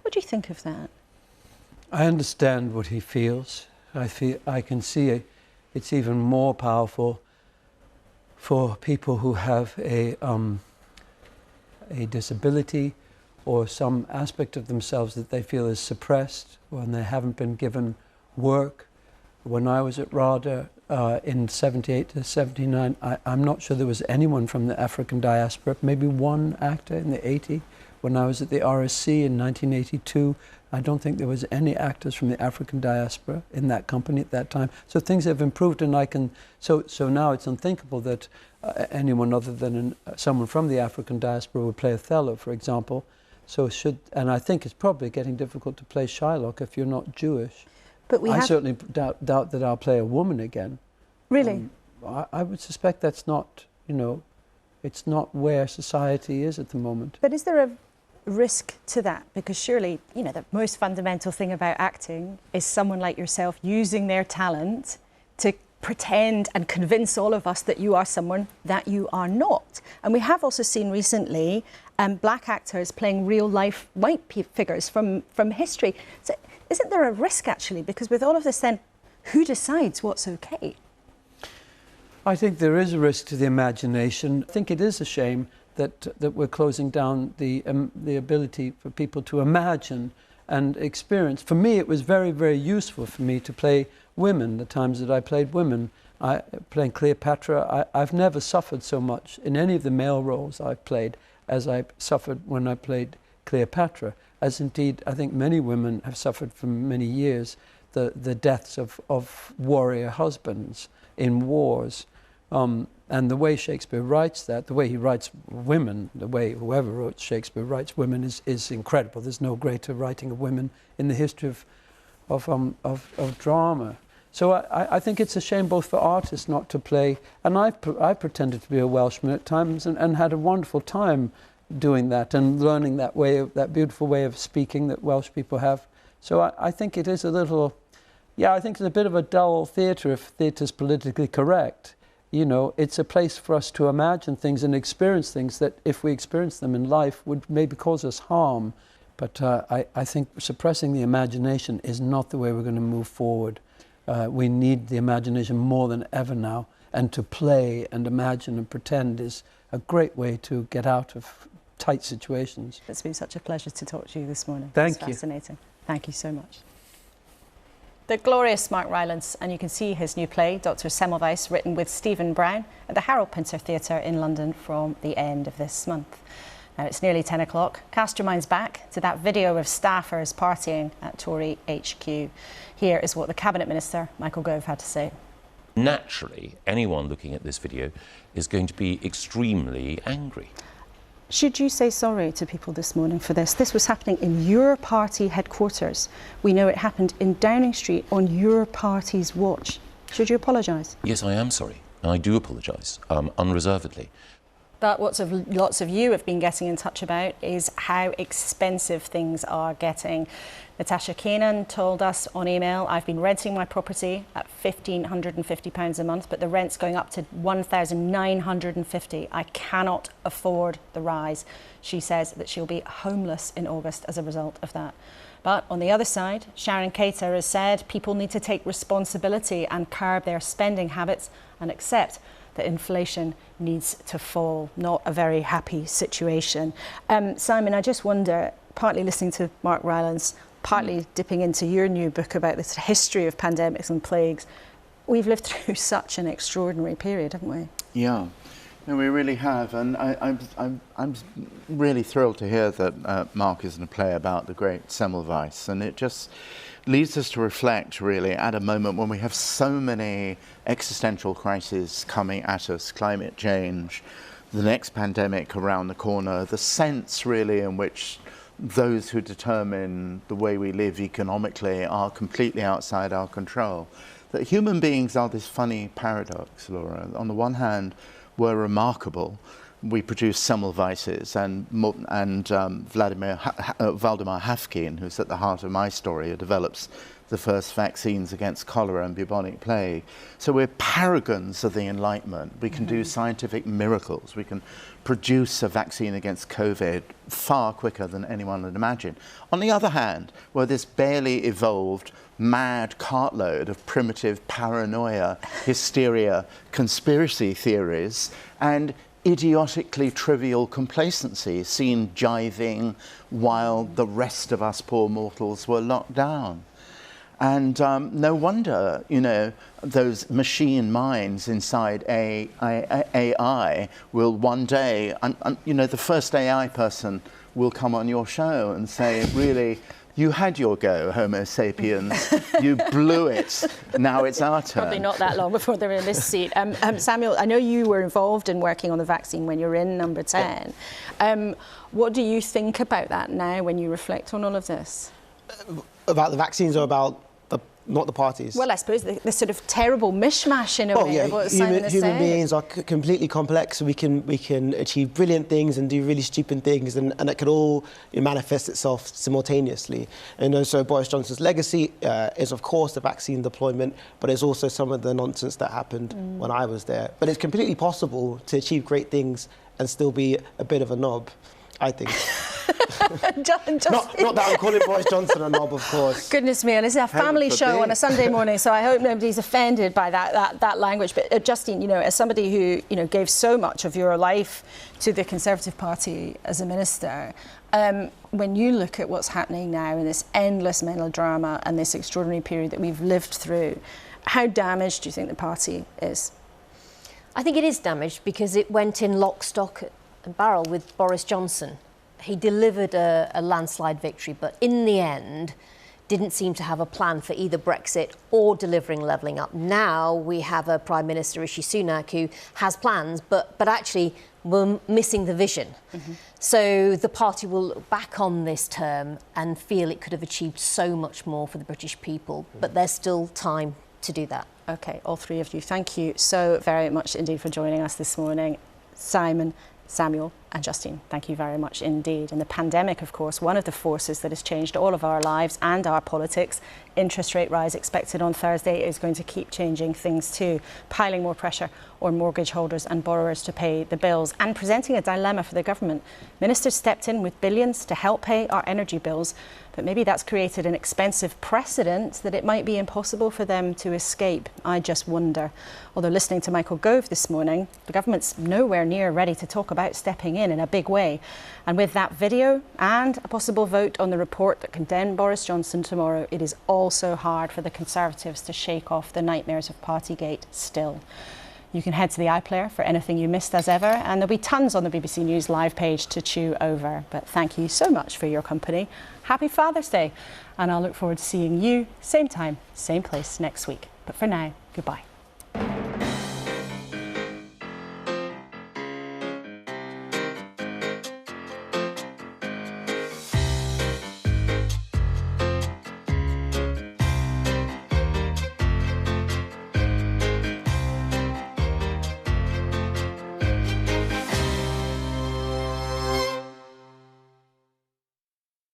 What do you think of that? I understand what he feels. I can see it's even more powerful for people who have a disability or some aspect of themselves that they feel is suppressed when they haven't been given work. When I was at RADA in 78 to 79, I'm not sure there was anyone from the African diaspora, maybe one actor in the 80. When I was at the RSC in 1982, I don't think there was any actors from the African diaspora in that company at that time. So things have improved, and so now it's unthinkable that anyone other than someone from the African diaspora would play Othello, for example. And I think it's probably getting difficult to play Shylock if you're not Jewish. But I certainly doubt that I'll play a woman again. Really? I would suspect that's not, it's not where society is at the moment. But is there a risk to that? Because surely, the most fundamental thing about acting is someone like yourself using their talent to pretend and convince all of us that you are someone that you are not. And we have also seen recently black actors playing real life white figures from history. So isn't there a risk actually? Because with all of this then, who decides what's okay? I think there is a risk to the imagination. I think it is a shame that we're closing down the ability for people to imagine and experience. For me, it was very, very useful for me to play women, the times that I played women. Playing Cleopatra, I've never suffered so much in any of the male roles I've played as I suffered when I played Cleopatra, as indeed I think many women have suffered for many years, the deaths of warrior husbands in wars. And the way Shakespeare writes that, the way he writes women, the way whoever wrote Shakespeare writes women is incredible. There's no greater writing of women in the history of drama. So I think it's a shame both for artists not to play, and I pretended to be a Welshman at times and had a wonderful time doing that and learning that beautiful way of speaking that Welsh people have. So I think it is a little, I think it's a bit of a dull theatre if theatre's politically correct. It's a place for us to imagine things and experience things that, if we experience them in life, would maybe cause us harm. But I think suppressing the imagination is not the way we're going to move forward. We need the imagination more than ever now. And to play and imagine and pretend is a great way to get out of tight situations. It's been such a pleasure to talk to you this morning. Thank you. It's fascinating. Thank you so much. The glorious Mark Rylance, and you can see his new play, Dr. Semmelweis, written with Stephen Brown, at the Harold Pinter Theatre in London from the end of this month. Now it's nearly 10 o'clock. Cast your minds back to that video of staffers partying at Tory HQ. Here is what the Cabinet Minister, Michael Gove, had to say. Naturally, anyone looking at this video is going to be extremely angry. Should you say sorry to people this morning for this? This was happening in your party headquarters. We know it happened in Downing Street on your party's watch. Should you apologise? Yes, I am sorry. And I do apologise, unreservedly. But what lots of you have been getting in touch about is how expensive things are getting. Natasha Keenan told us on email, I've been renting my property at £1,550 a month, but the rent's going up to £1,950. I cannot afford the rise. She says that she'll be homeless in August as a result of that. But on the other side, Sharon Cater has said people need to take responsibility and curb their spending habits and accept that inflation needs to fall. Not a very happy situation. Simon, I just wonder, partly listening to Mark Rylance, partly dipping into your new book about this history of pandemics and plagues, we've lived through such an extraordinary period, haven't we? Yeah, no, we really have, and I'm really thrilled to hear that Mark is going to play about the great Semmelweis, and it just leads us to reflect, really, at a moment when we have so many existential crises coming at us: climate change, the next pandemic around the corner, the sense, really, in which those who determine the way we live economically are completely outside our control. That human beings are this funny paradox, Laura. On the one hand, we're remarkable. We produce Semmelweises, and Waldemar Hafkin, who's at the heart of my story, who develops the first vaccines against cholera and bubonic plague. So we're paragons of the Enlightenment. We can do scientific miracles. We can produce a vaccine against COVID far quicker than anyone would imagine. On the other hand, we're this barely evolved, mad cartload of primitive paranoia, hysteria, conspiracy theories, and idiotically trivial complacency seen jiving while the rest of us poor mortals were locked down. And no wonder, you know, those machine minds inside AI will one day, you know, the first AI person will come on your show and say, really, you had your go, Homo sapiens. You blew it. Now it's our turn. Probably not that long before they're in this seat. Samuel, I know you were involved in working on the vaccine when you're in number 10. What do you think about that now when you reflect on all of this? About the vaccines or about not the parties? Well, I suppose the sort of terrible mishmash in a way of what Simon has said. Human beings are completely complex. We can achieve brilliant things and do really stupid things, and it could all manifest itself simultaneously. And so Boris Johnson's legacy is, of course, the vaccine deployment, but it's also some of the nonsense that happened when I was there. But it's completely possible to achieve great things and still be a bit of a knob, I think. Not that I'm calling Boris Johnson a knob, of course. Goodness me, and it's a family show on a Sunday morning, so I hope nobody's offended by that language. But Justine, you know, as somebody who, you know, gave so much of your life to the Conservative Party as a minister, when you look at what's happening now in this endless melodrama and this extraordinary period that we've lived through, how damaged do you think the party is? I think it is damaged because it went in lock, stock and barrel with Boris Johnson. He delivered a landslide victory, but in the end didn't seem to have a plan for either Brexit or delivering levelling up. Now we have a Prime Minister, Rishi Sunak, who has plans, but actually we're missing the vision. So the party will look back on this term and feel it could have achieved so much more for the British people, but there's still time to do that. OK, all three of you, thank you so very much indeed for joining us this morning. Simon, Samuel and Justine, thank you very much indeed. And the pandemic, of course, one of the forces that has changed all of our lives and our politics. Interest rate rise expected on Thursday is going to keep changing things too, piling more pressure on mortgage holders and borrowers to pay the bills and presenting a dilemma for the government. Ministers stepped in with billions to help pay our energy bills, but maybe that's created an expensive precedent that it might be impossible for them to escape. I just wonder. Although listening to Michael Gove this morning, the government's nowhere near ready to talk about stepping in a big way. And with that video and a possible vote on the report that condemned Boris Johnson tomorrow, it is also hard for the Conservatives to shake off the nightmares of Partygate still. You can head to the iPlayer for anything you missed as ever, and there'll be tons on the BBC News live page to chew over. But thank you so much for your company. Happy Father's Day, and I'll look forward to seeing you same time, same place next week. But for now, goodbye.